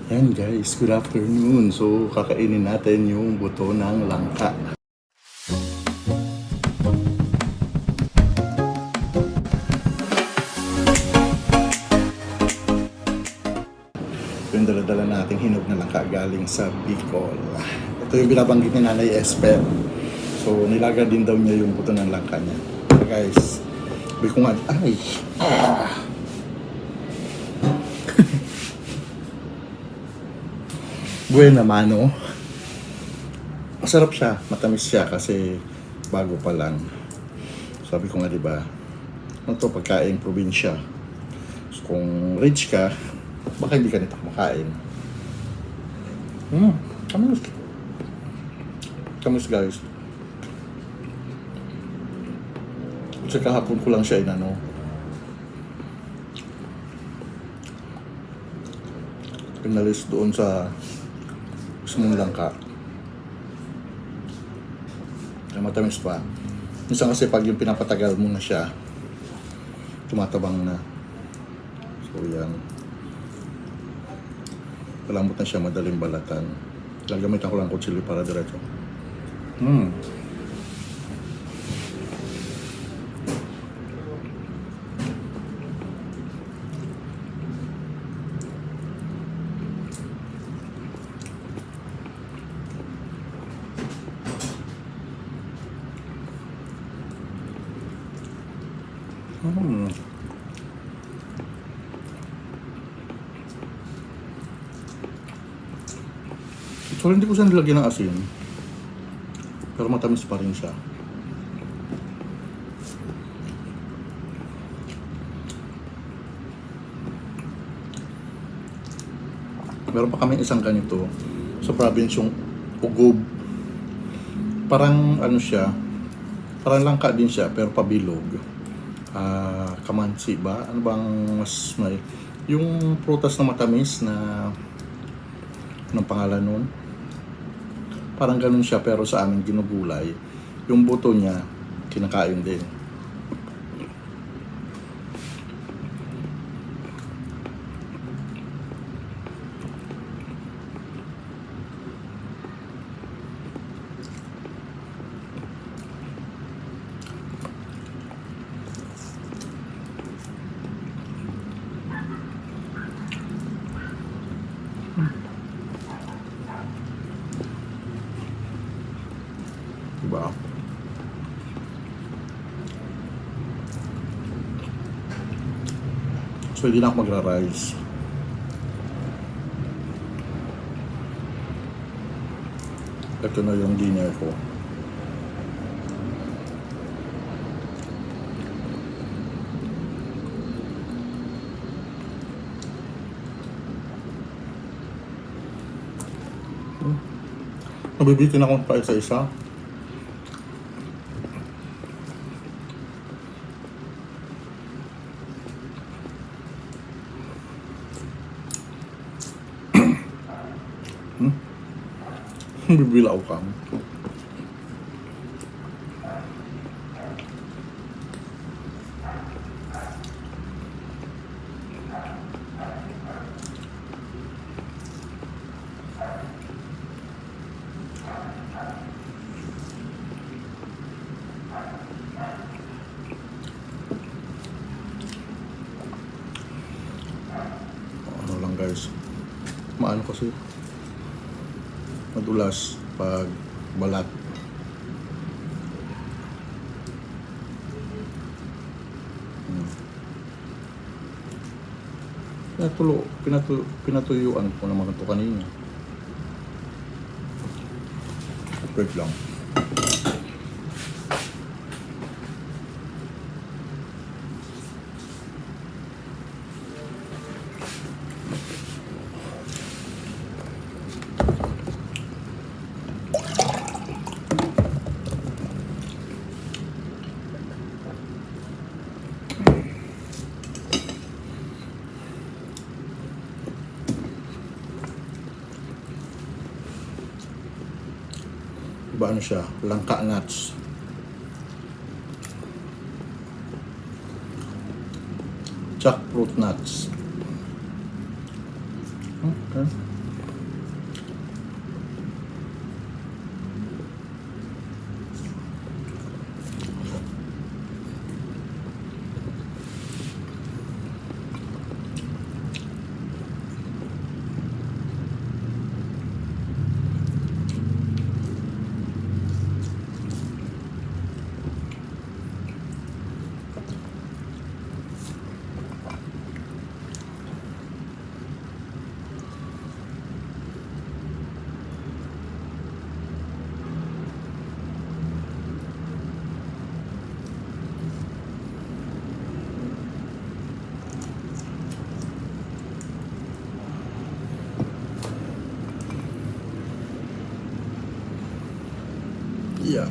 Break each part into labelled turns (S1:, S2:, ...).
S1: Yan guys, good afternoon. So, kakainin natin yung buto ng langka. Yung dala-dala nating hinog na langka galing sa Bicol. Ito yung binabanggit ni Nanay Esper. So, nilaga din daw niya yung buto ng langka niya. So, guys, sabi ko nga, ay, buena mano. Masarap siya, matamis siya kasi bago pa lang. Sabi ko nga, di ba? Ano to, pagkain probinsya. So, kung rich ka, baka hindi ka nito kumakain. Kamis. Kamis guys. Kasi kahapon ko lang siya inano. Pinalis doon sa mong langka. Kaya matamis pa. Minsan kasi pag yung pinapatagal mo na siya, tumatabang na. So yan. Kalambot na siya, madaling balatan. Gagamitan ko lang kutsilyo para diretso. So hindi ko siya nilagyan ng asin. Pero matamis pa rin siya. Meron pa kami isang ganito sa province yung Ugob. Parang ano siya, parang langka din siya pero pabilog. Kamansi ba? Ano bang mas may yung prutas na matamis na anong pangalan nun? Parang ganun siya pero sa amin ginugulay. Yung buto niya kinakain din. Diba? So hindi na ako magra-rice. Ito na yung dinner ko. Nabibitin ako pa isa-isa. Bibilaw ka. Ano lang guys, maano kasi madulas pag balat. Pinatuyuan ko naman ito kanina. Break lang. Diba ano siya? Langka nuts. Jackfruit nuts. Okay. Yeah.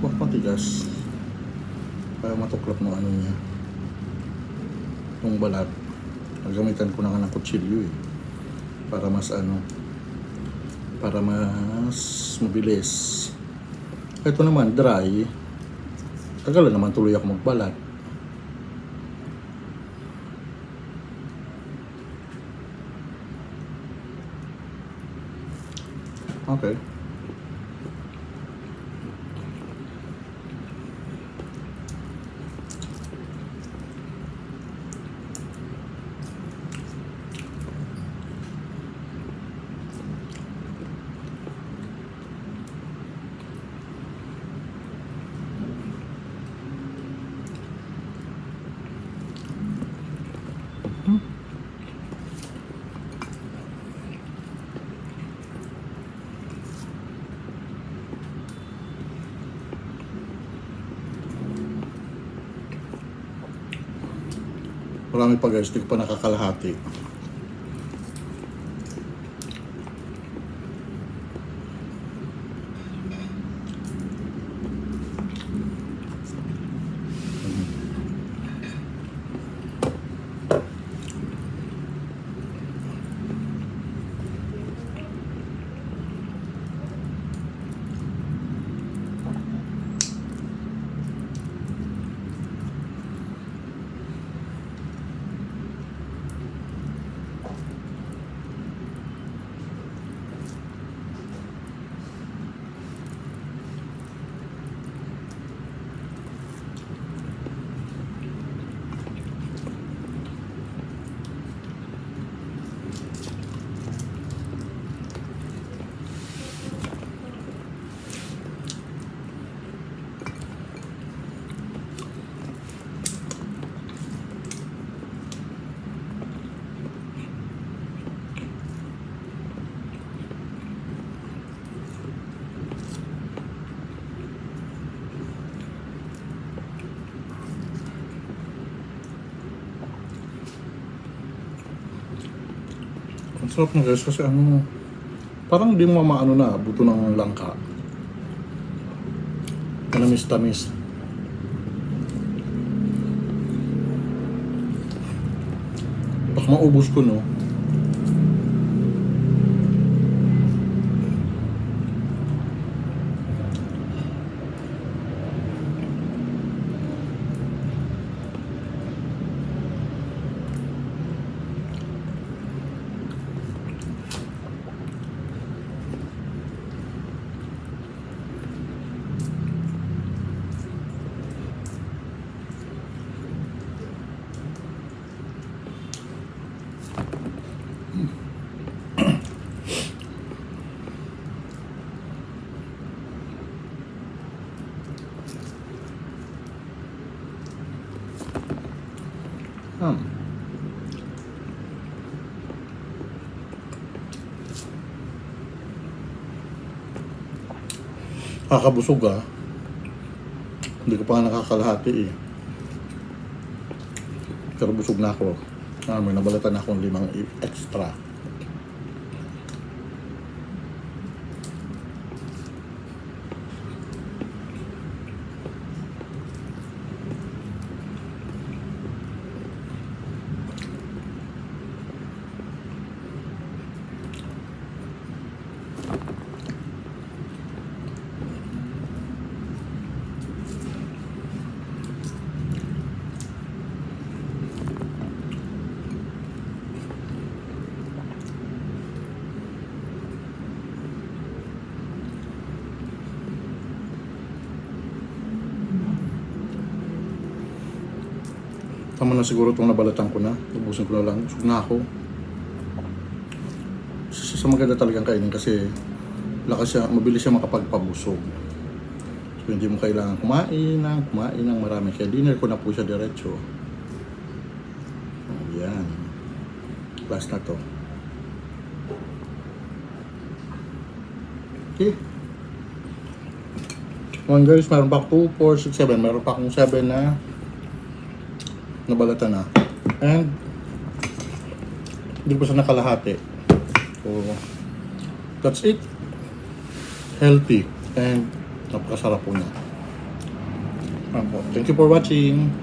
S1: Huwag matigas. Kaya matuklap ng ano niya. Yung balat. Nagamitan ko na nga ng kutsilyo eh. Para mas ano. Para mas mabilis. Ito naman, dry. Tagal naman tuloy ako magbalat. Okay. Marami pa guys, hindi ko pa nakakalahati. Ang sarap na guys kasi ano, parang di mo maano na, buto ng langka. Manamis-tamis. Baka maubos ko no. Kakabusog ah. Hindi ko pa nga nakakalahati eh. Pero busog na ako. May nabalatan na akong 5 extra. Tama na siguro itong nabalatan ko na. Ubusin ko na lang. Busog na ako. Sa maganda talagang kainin kasi lakas siya, mabilis siya makapagpabusog. So hindi mo kailangan kumain ng marami. Kaya dinner ko na po siya diretso. Yan. Last na to. Okay. Ngayon guys, meron pa 2, 4, 6, 7. Meron pa akong 7 na nabalatan na. And hindi pa siya nakalahati. So, that's it. Healthy. And napakasarap po niya. Thank you for watching.